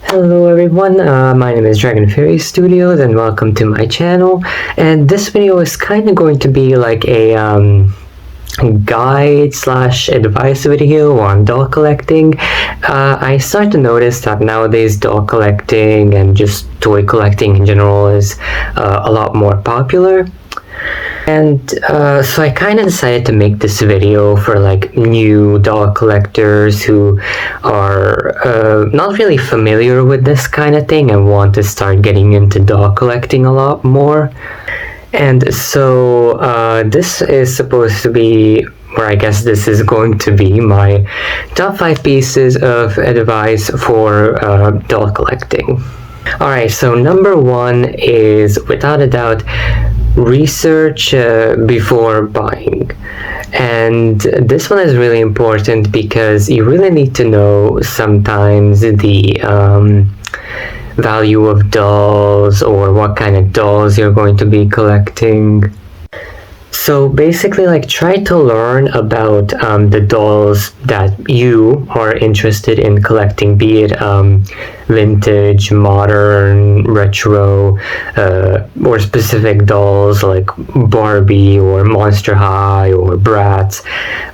Hello everyone, my name is Dragon Fairy Studios and welcome to my channel. And this video is kind of going to be like a guide slash advice video on doll collecting. I start to notice that nowadays doll collecting and just toy collecting in general is a lot more popular. And so I kind of decided to make this video for like new doll collectors who are not really familiar with this kind of thing and want to start getting into doll collecting a lot more. And so this is supposed to be, or I guess this is going to be my top 5 pieces of advice for doll collecting. Alright, so number 1 is without a doubt research before buying. And this one is really important because you really need to know sometimes the value of dolls or what kind of dolls you're going to be collecting. So basically, like, try to learn about the dolls that you are interested in collecting, be it vintage, modern, retro, or specific dolls like Barbie or Monster High or Bratz.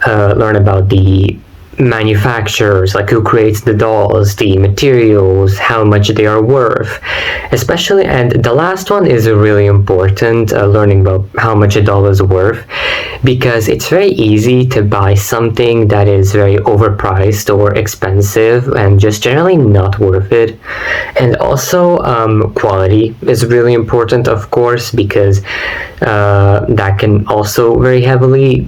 Learn about the manufacturers, like who creates the dolls, the materials, how much they are worth, especially. And the last one is really important, learning about how much a doll is worth, because it's very easy to buy something that is very overpriced or expensive and just generally not worth it. And also quality is really important, of course, because that can also very heavily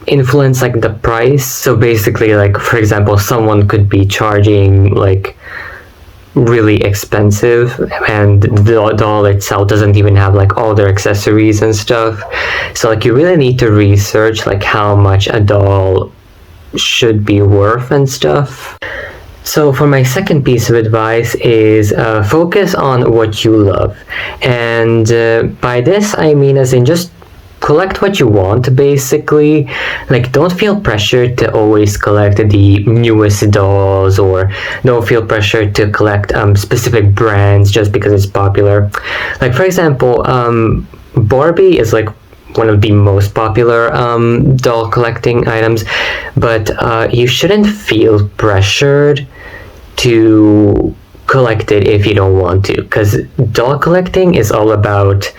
influence like the price. So basically, like, for example, someone could be charging like really expensive and the doll itself doesn't even have like all their accessories and stuff. So like you really need to research like how much a doll should be worth and stuff. So for my second piece of advice is focus on what you love. And by this I mean as in just collect what you want, basically. Like, don't feel pressured to always collect the newest dolls, or don't feel pressured to collect specific brands just because it's popular. Like, for example, Barbie is like one of the most popular doll collecting items, but you shouldn't feel pressured to collect it if you don't want to, because doll collecting is all about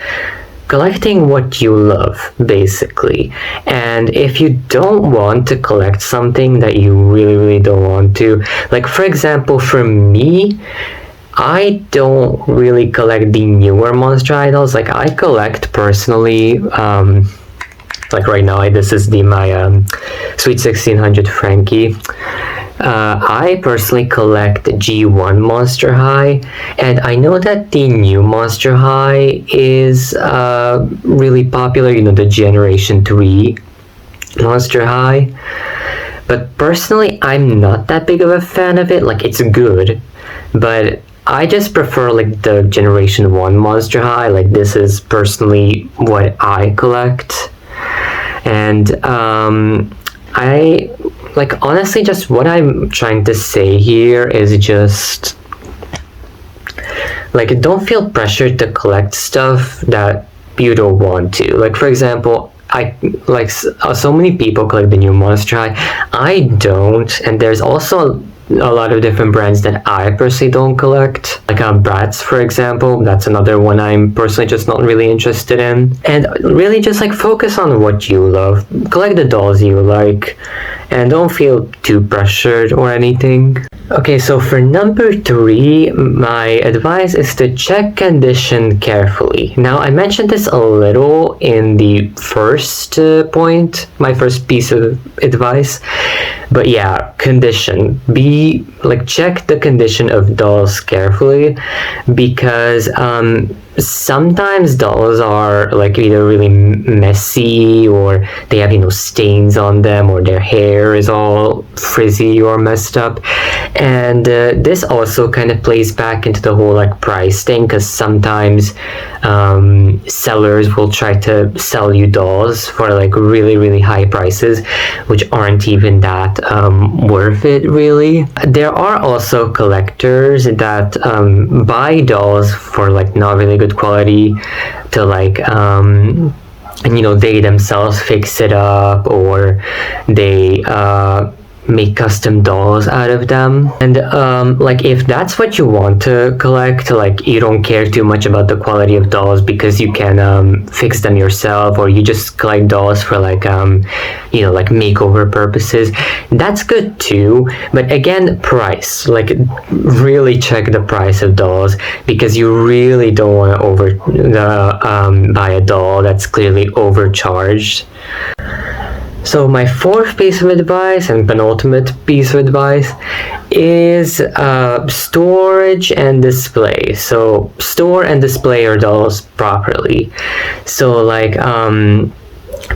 collecting what you love, basically. And if you don't want to collect something that you really don't want to, like for example, for me, I don't really collect the newer Monster High. Like, I collect personally, like right now, this is my Sweet 1600 Frankie. I personally collect G1 Monster High, and I know that the new Monster High is really popular, you know, the Generation 3 Monster High. But personally, I'm not that big of a fan of it. Like, it's good, but I just prefer like the Generation 1 Monster High. Like, this is personally what I collect. And I like, honestly, just what I'm trying to say here is just like, don't feel pressured to collect stuff that you don't want to. Like, for example, I like so many people collect the new Monster High. I don't, and there's also a lot of different brands that I personally don't collect, like Bratz, for example. That's another one I'm personally just not really interested in. And really just like focus on what you love, collect the dolls you like, and don't feel too pressured or anything. Okay, so for number 3, my advice is to check condition carefully. Now, I mentioned this a little in the first point, my first piece of advice, but yeah, condition. Check the condition of dolls carefully, because sometimes dolls are like either really messy, or they have, you know, stains on them, or their hair is all frizzy or messed up. And this also kind of plays back into the whole like price thing, because sometimes sellers will try to sell you dolls for like really high prices, which aren't even that worth it really. There are also collectors that buy dolls for like not really good quality to like and you know, they themselves fix it up, or they make custom dolls out of them. And like if that's what you want to collect, like you don't care too much about the quality of dolls because you can fix them yourself, or you just collect dolls for like you know, like makeover purposes, that's good too. But again, price, like really check the price of dolls, because you really don't want to buy a doll that's clearly overcharged. So my fourth piece of advice and penultimate piece of advice is storage and display. So store and display your dolls properly. So like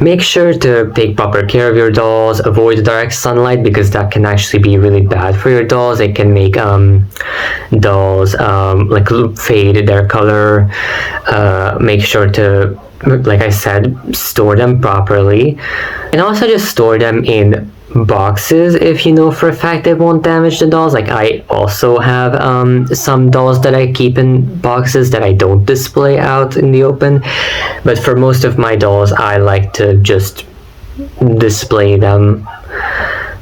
make sure to take proper care of your dolls, avoid direct sunlight, because that can actually be really bad for your dolls. It can make dolls like fade their color. Make sure to, like I said, store them properly, and also just store them in boxes if you know for a fact they won't damage the dolls. Like I also have some dolls that I keep in boxes that I don't display out in the open, but for most of my dolls I like to just display them,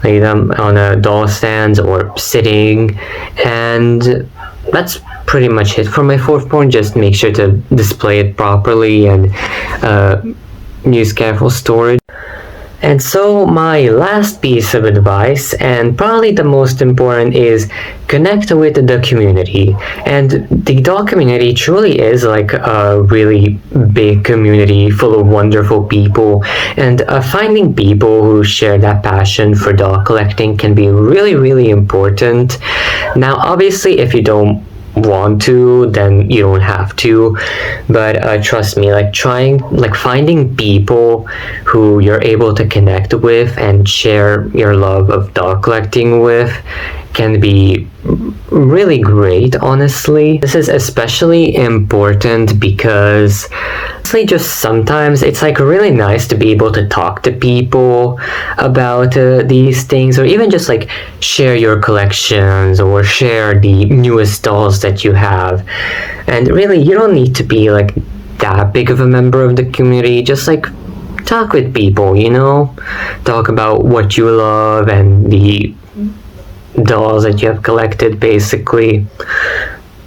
lay them on a doll stands or sitting, and that's pretty much it for my fourth point. Just make sure to display it properly and use careful storage. And so my last piece of advice, and probably the most important, is connect with the community. And the doll community truly is like a really big community full of wonderful people, and finding people who share that passion for doll collecting can be really important. Now obviously if you don't want to, then you don't have to, but trust me, like finding people who you're able to connect with and share your love of doll collecting with can be really great, honestly. This is especially important because honestly, just sometimes it's like really nice to be able to talk to people about these things, or even just like share your collections or share the newest dolls that you have. And really, you don't need to be like that big of a member of the community. Just like talk with people, you know, talk about what you love and the dolls that you have collected, basically.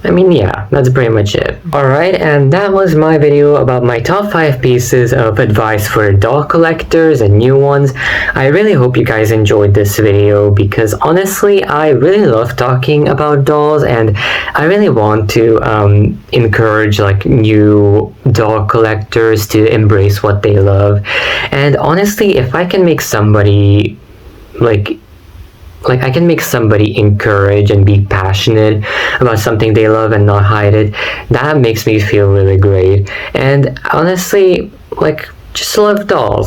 I mean, yeah, that's pretty much it. Alright, and that was my video about my top 5 pieces of advice for doll collectors and new ones. I really hope you guys enjoyed this video, because honestly, I really love talking about dolls, and I really want to encourage like new doll collectors to embrace what they love. And honestly, if I can make somebody I can make somebody encourage and be passionate about something they love and not hide it, that makes me feel really great. And honestly, like, just love dolls.